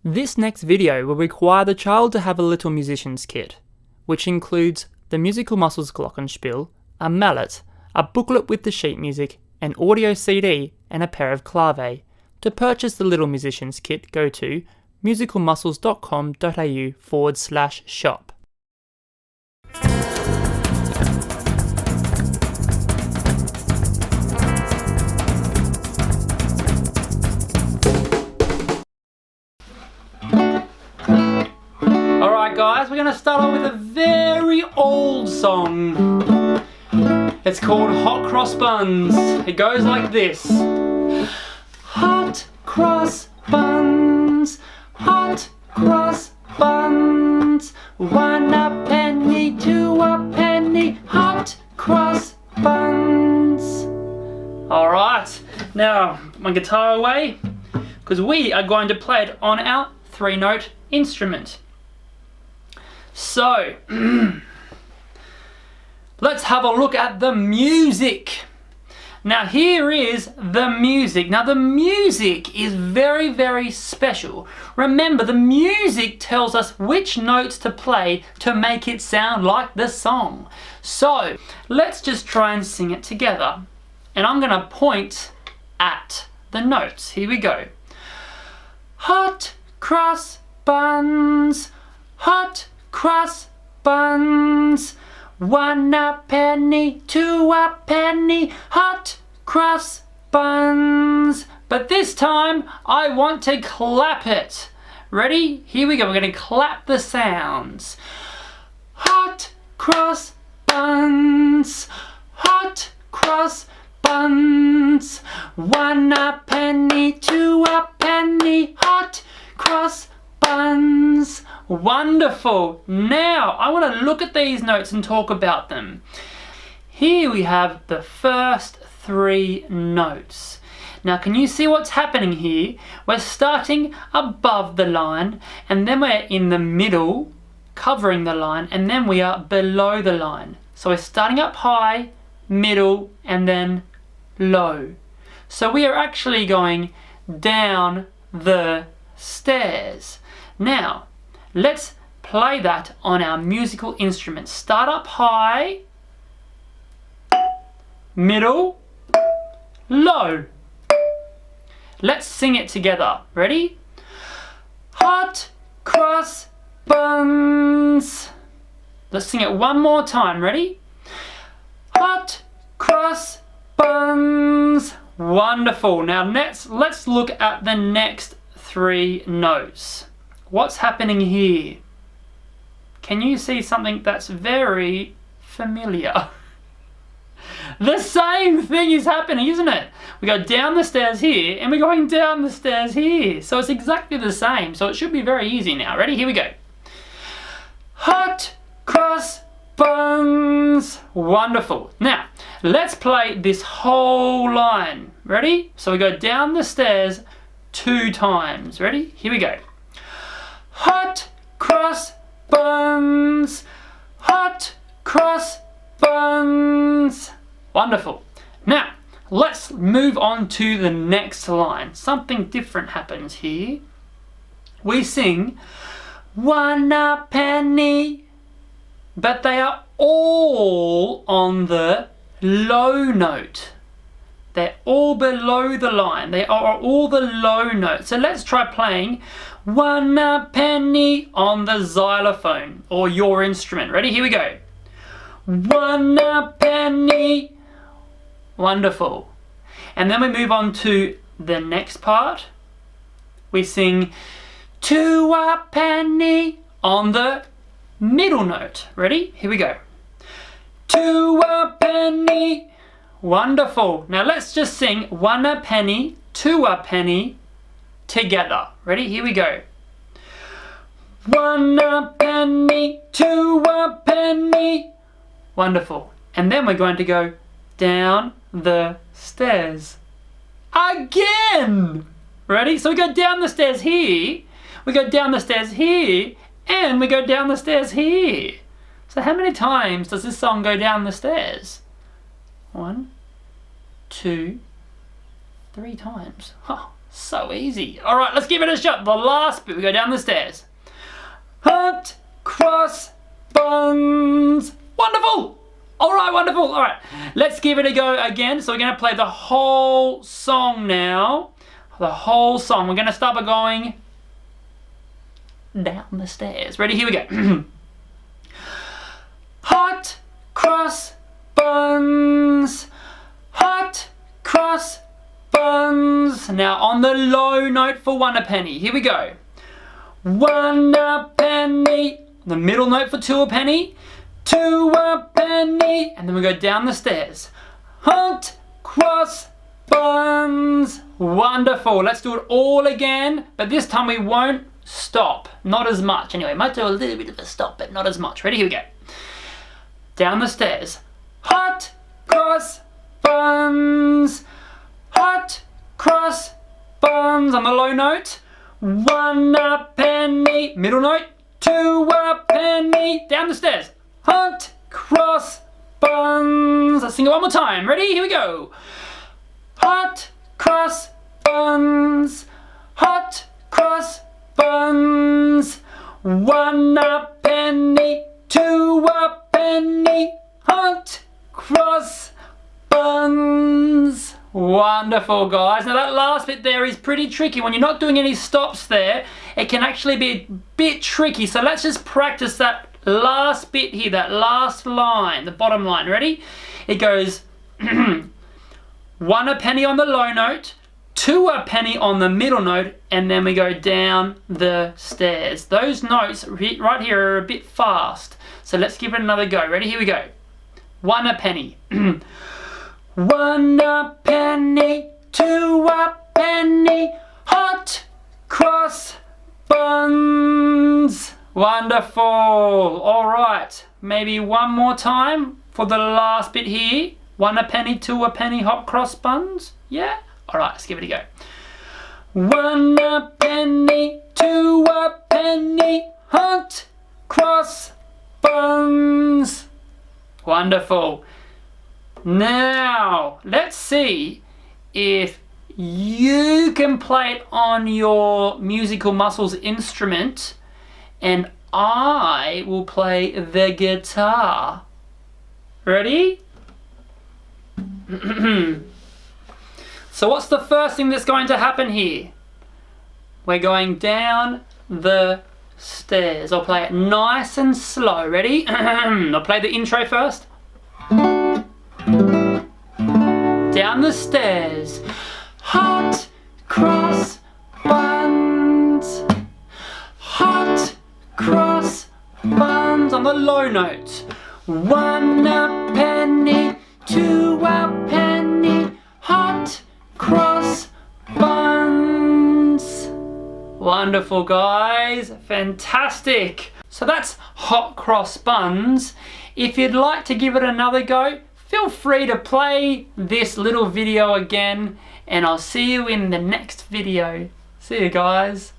This next video will require the child to have a little musician's kit, which includes the Musical Muscles Glockenspiel, a mallet, a booklet with the sheet music, an audio CD and a pair of clave. To purchase the little musician's kit, go to musicalmuscles.com.au/shop. Alright guys, we're going to start off with a very old song. It's called Hot Cross Buns. It goes like this. Hot cross buns, hot cross buns, 1 a penny, 2 a penny, hot cross buns. Alright, now my guitar away, because we are going to play it on our 3-note instrument. So, let's have a look at the music. Now here is the music. Now the music is very, very special. Remember, the music tells us which notes to play to make it sound like the song. So, let's just try and sing it together. And I'm going to point at the notes. Here we go. Hot cross buns, hot cross buns, 1 a penny, 2 a penny, hot cross buns. But this time I want to clap it. Ready? Here we go. We're going to clap the sounds. Hot cross buns, hot cross buns, 1 a penny, 2 a penny, hot cross buns. Wonderful. Now I want to look at these notes and talk about them. Here we have the first 3 notes. Now can you see what's happening here? We're starting above the line, and then we're in the middle covering the line, and then we are below the line. So we're starting up high, middle, and then low. So we are actually going down the stairs. Now let's play that on our musical instrument. Start up high, middle, low. Let's sing it together. Ready? Hot cross buns. Let's sing it one more time. Ready? Hot cross buns. Wonderful. Now let's look at the next 3 notes. What's happening here? Can you see something that's very familiar? The same thing is happening, isn't it? We go down the stairs here, and we're going down the stairs here. So it's exactly the same. So it should be very easy now. Ready? Here we go. Hot cross buns. Wonderful. Now, let's play this whole line. Ready? So we go down the stairs 2 times. Ready? Here we go. Hot cross buns, hot cross buns. Wonderful. Now, let's move on to the next line. Something different happens here. We sing 1 a penny, but they are all on the low note. They're all below the line. They are all the low notes. So let's try playing 1 a penny on the xylophone or your instrument. Ready? Here we go. 1 a penny. Wonderful. And then we move on to the next part. We sing 2 a penny on the middle note. Ready? Here we go. 2 a penny. Wonderful. Now let's just sing 1 a penny, 2 a penny together. Ready? Here we go. 1 a penny, 2 a penny. Wonderful. And then we're going to go down the stairs again. Ready? So we go down the stairs here, we go down the stairs here, and we go down the stairs here. So how many times does this song go down the stairs? 1, 2, 3 times. Oh, So easy. All right, let's give it a shot. The last bit, we go down the stairs. Hot cross buns. Wonderful. All right, wonderful. All right, let's give it a go again. So we're going to play the whole song now. The whole song. We're going to start by going down the stairs. Ready? Here we go. Hot cross buns. Hot cross buns. Now on the low note for 1 a penny. Here we go. 1 a penny. The middle note for 2 a penny. 2 a penny. And then we go down the stairs. Hot cross buns. Wonderful. Let's do it all again. But this time we won't stop. Not as much. Anyway, might do a little bit of a stop, but not as much. Ready? Here we go. Down the stairs. Hot cross buns. Hot cross buns on the low note. 1 a penny. Middle note. 2 a penny. Down the stairs. Hot cross buns. Let's sing it one more time. Ready? Here we go. Hot cross buns. Hot cross buns. 1 a penny. 2 a penny. Hot cross buns. Wonderful, guys. Now that last bit there is pretty tricky. When you're not doing any stops there, it can actually be a bit tricky. So let's just practice that last bit here, that last line, the bottom line. Ready? It goes 1 a penny on the low note, 2 a penny on the middle note, and then we go down the stairs. Those notes right here are a bit fast. So let's give it another go. Ready? Here we go. 1 a penny. 1 a penny, 2 a penny, hot cross buns. Wonderful. All right, maybe one more time for the last bit here. 1 a penny, 2 a penny, hot cross buns. Yeah? All right, let's give it a go. 1 a penny, 2 a penny, hot cross buns. Wonderful. Now, let's see if you can play it on your musical muscles instrument and I will play the guitar. Ready? So what's the first thing that's going to happen here? We're going down the stairs. I'll play it nice and slow. Ready? I'll play the intro first. Down the stairs. Hot cross buns. Hot cross buns on the low note. 1 a penny, 2 a penny, hot cross buns. Wonderful, guys. Fantastic. So that's hot cross buns. If you'd like to give it another go, feel free to play this little video again, and I'll see you in the next video. See you, guys.